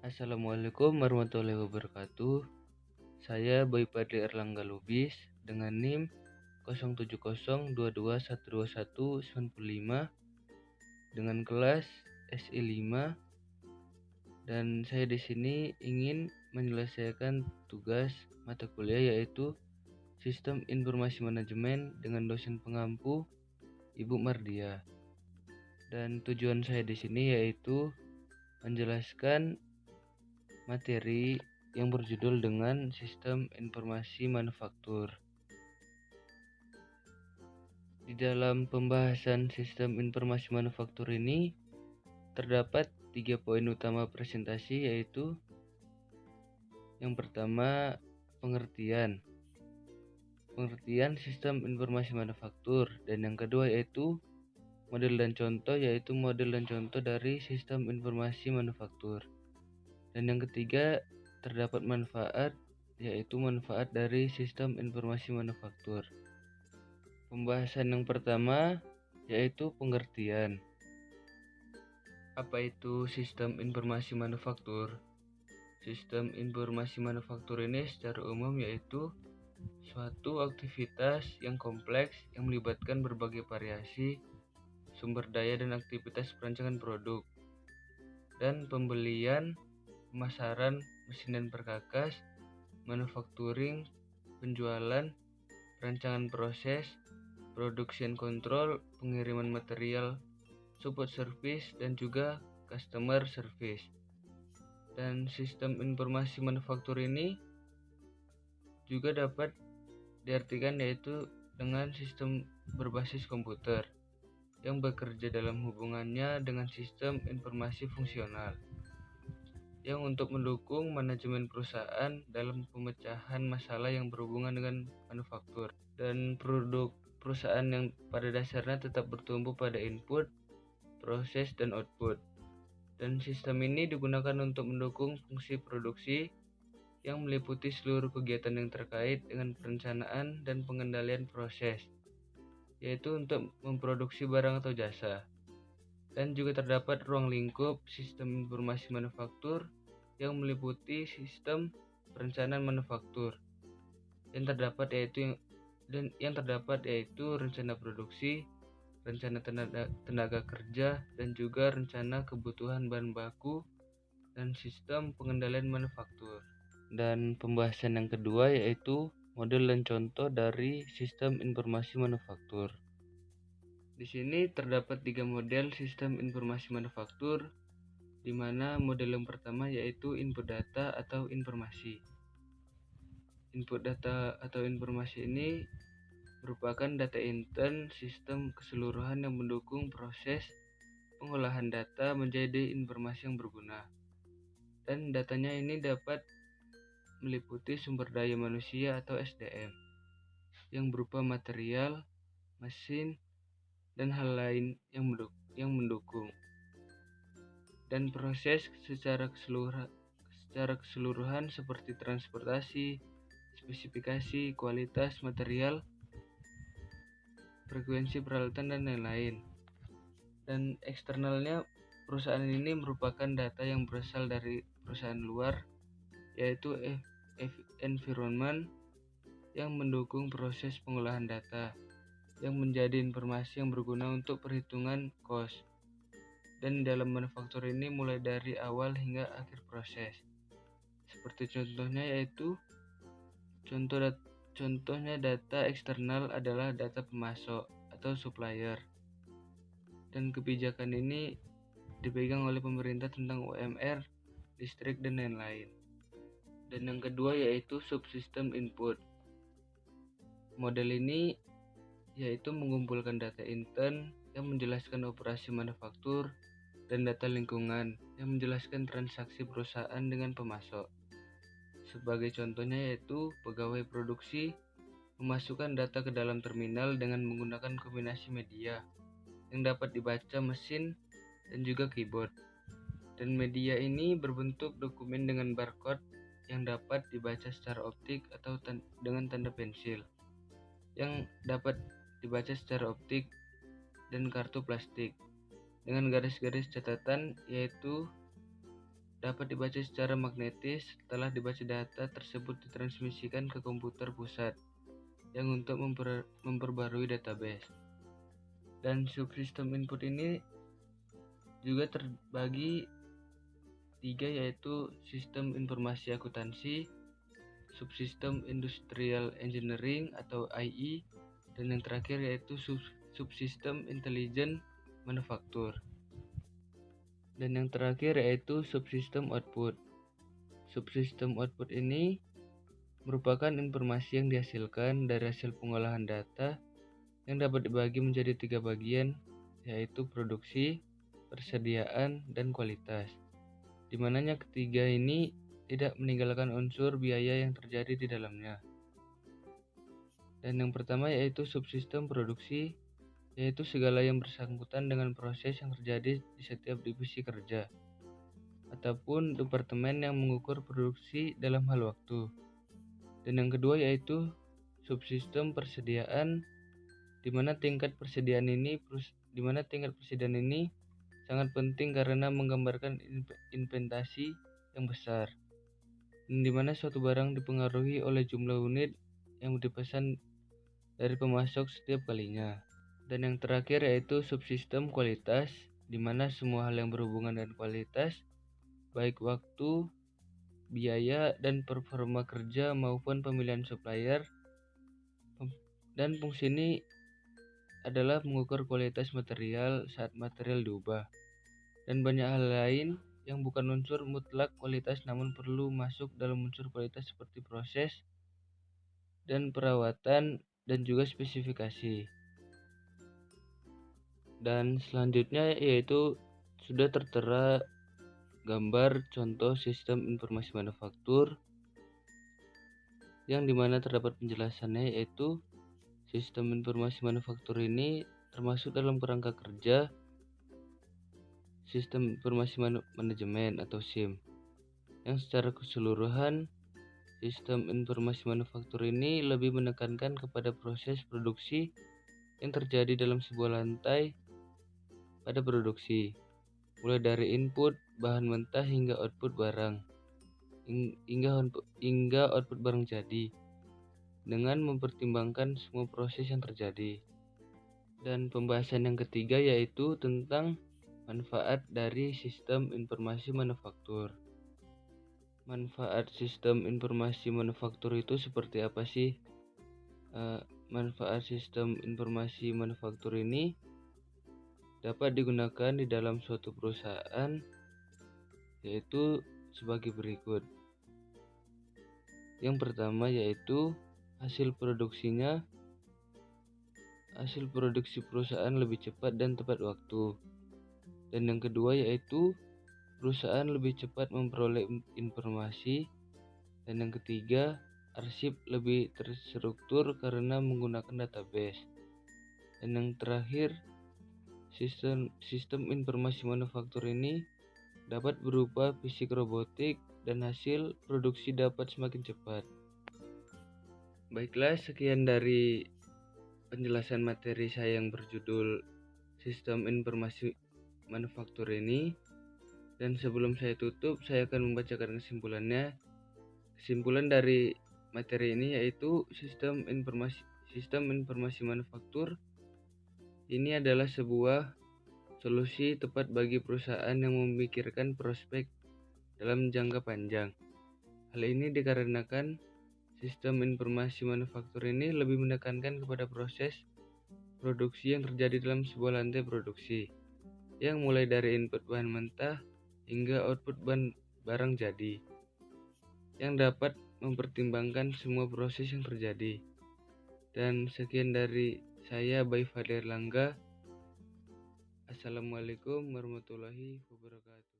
Assalamualaikum warahmatullahi wabarakatuh. Saya Boy Padli Erlangga Lubis dengan NIM 0702212195 dengan kelas SI 5 dan saya di sini ingin menyelesaikan tugas mata kuliah yaitu Sistem Informasi Manajemen dengan dosen pengampu Ibu Mardia. Dan tujuan saya di sini yaitu menjelaskan materi yang berjudul dengan Sistem Informasi Manufaktur. Di dalam pembahasan Sistem Informasi Manufaktur ini terdapat 3 poin utama presentasi, yaitu yang pertama pengertian Sistem Informasi Manufaktur, dan yang kedua yaitu model dan contoh, yaitu model dan contoh dari Sistem Informasi Manufaktur. Dan yang ketiga terdapat manfaat, yaitu manfaat dari Sistem Informasi Manufaktur. Pembahasan yang pertama yaitu pengertian. Apa itu Sistem Informasi Manufaktur? Sistem Informasi Manufaktur ini secara umum yaitu suatu aktivitas yang kompleks yang melibatkan berbagai variasi sumber daya dan aktivitas perancangan produk dan pembelian, pemasaran, mesin dan perkakas, manufacturing, penjualan, perancangan proses, production control, pengiriman material, support service, dan juga customer service. Dan sistem informasi manufaktur ini juga dapat diartikan yaitu dengan sistem berbasis komputer yang bekerja dalam hubungannya dengan sistem informasi fungsional yang untuk mendukung manajemen perusahaan dalam pemecahan masalah yang berhubungan dengan manufaktur dan produk perusahaan yang pada dasarnya tetap bertumbuh pada input, proses, dan output. Dan sistem ini digunakan untuk mendukung fungsi produksi yang meliputi seluruh kegiatan yang terkait dengan perencanaan dan pengendalian proses, yaitu untuk memproduksi barang atau jasa. Dan juga terdapat ruang lingkup sistem informasi manufaktur yang meliputi sistem perencanaan manufaktur yang terdapat yaitu rencana produksi, rencana tenaga kerja, dan juga rencana kebutuhan bahan baku dan sistem pengendalian manufaktur. Dan pembahasan yang kedua yaitu model dan contoh dari sistem informasi manufaktur. Di sini terdapat 3 model sistem informasi manufaktur, di mana model yang pertama yaitu input data atau informasi. Input data atau informasi ini merupakan data intern sistem keseluruhan yang mendukung proses pengolahan data menjadi informasi yang berguna. Dan datanya ini dapat meliputi sumber daya manusia atau SDM yang berupa material, mesin, dan hal lain yang mendukung. Dan proses secara keseluruhan seperti transportasi, spesifikasi, kualitas material, frekuensi peralatan, dan lain-lain. Dan eksternalnya perusahaan ini merupakan data yang berasal dari perusahaan luar, yaitu environment yang mendukung proses pengolahan data yang menjadi informasi yang berguna untuk perhitungan cost. Dan dalam manufaktur ini mulai dari awal hingga akhir proses. Seperti contohnya yaitu contohnya data eksternal adalah data pemasok atau supplier. Dan kebijakan ini dipegang oleh pemerintah tentang UMR, listrik, dan lain-lain. Dan yang kedua yaitu subsistem input. Model ini yaitu mengumpulkan data intern yang menjelaskan operasi manufaktur dan data lingkungan yang menjelaskan transaksi perusahaan dengan pemasok. Sebagai contohnya yaitu pegawai produksi memasukkan data ke dalam terminal dengan menggunakan kombinasi media yang dapat dibaca mesin dan juga keyboard. Dan media ini berbentuk dokumen dengan barcode yang dapat dibaca secara optik atau dengan tanda pensil yang dapat dibaca secara optik, dan kartu plastik dengan garis-garis catatan yaitu dapat dibaca secara magnetis. Setelah dibaca, data tersebut ditransmisikan ke komputer pusat yang untuk memperbarui database. Dan subsistem input ini juga terbagi 3, yaitu sistem informasi akuntansi, subsistem industrial engineering atau IE, dan yang terakhir yaitu subsistem intelligent manufaktur. Dan yang terakhir yaitu subsistem output. Subsistem output ini merupakan informasi yang dihasilkan dari hasil pengolahan data yang dapat dibagi menjadi 3 bagian, yaitu produksi, persediaan, dan kualitas. Di mana yang ketiga ini tidak meninggalkan unsur biaya yang terjadi di dalamnya. Dan yang pertama yaitu subsistem produksi, yaitu segala yang bersangkutan dengan proses yang terjadi di setiap divisi kerja ataupun departemen yang mengukur produksi dalam hal waktu. Dan yang kedua yaitu subsistem persediaan, di mana tingkat persediaan ini sangat penting karena menggambarkan inventasi yang besar, di mana suatu barang dipengaruhi oleh jumlah unit yang dipesan dari pemasok setiap kalinya. Dan yang terakhir yaitu subsistem kualitas, di mana semua hal yang berhubungan dengan kualitas, baik waktu, biaya, dan performa kerja maupun pemilihan supplier. Dan fungsi ini adalah mengukur kualitas material saat material diubah. Dan banyak hal lain yang bukan unsur mutlak kualitas namun perlu masuk dalam unsur kualitas seperti proses dan perawatan dan juga spesifikasi. Dan selanjutnya yaitu sudah tertera gambar contoh sistem informasi manufaktur yang dimana terdapat penjelasannya, yaitu sistem informasi manufaktur ini termasuk dalam kerangka kerja sistem informasi manajemen atau SIM, yang secara keseluruhan sistem informasi manufaktur ini lebih menekankan kepada proses produksi yang terjadi dalam sebuah lantai pada produksi, mulai dari input bahan mentah hingga output barang jadi, dengan mempertimbangkan semua proses yang terjadi. Dan pembahasan yang ketiga yaitu tentang manfaat dari sistem informasi manufaktur. Manfaat sistem informasi manufaktur itu seperti apa sih? Manfaat sistem informasi manufaktur ini dapat digunakan di dalam suatu perusahaan, yaitu sebagai berikut. Yang pertama yaitu hasil produksi perusahaan lebih cepat dan tepat waktu. Dan yang kedua yaitu perusahaan lebih cepat memperoleh informasi. Dan yang ketiga, arsip lebih terstruktur karena menggunakan database. Dan yang terakhir, sistem informasi manufaktur ini dapat berupa fisik robotik dan hasil produksi dapat semakin cepat. Baiklah, sekian dari penjelasan materi saya yang berjudul sistem informasi manufaktur ini. Dan sebelum saya tutup, saya akan membacakan kesimpulannya. Kesimpulan dari materi ini yaitu sistem informasi manufaktur ini adalah sebuah solusi tepat bagi perusahaan yang memikirkan prospek dalam jangka panjang. Hal ini dikarenakan sistem informasi manufaktur ini lebih menekankan kepada proses produksi yang terjadi dalam sebuah lantai produksi, yang mulai dari input bahan mentah hingga output barang jadi, yang dapat mempertimbangkan semua proses yang terjadi. Dan sekian dari saya, Bayi Fadler Langga. Assalamualaikum warahmatullahi wabarakatuh.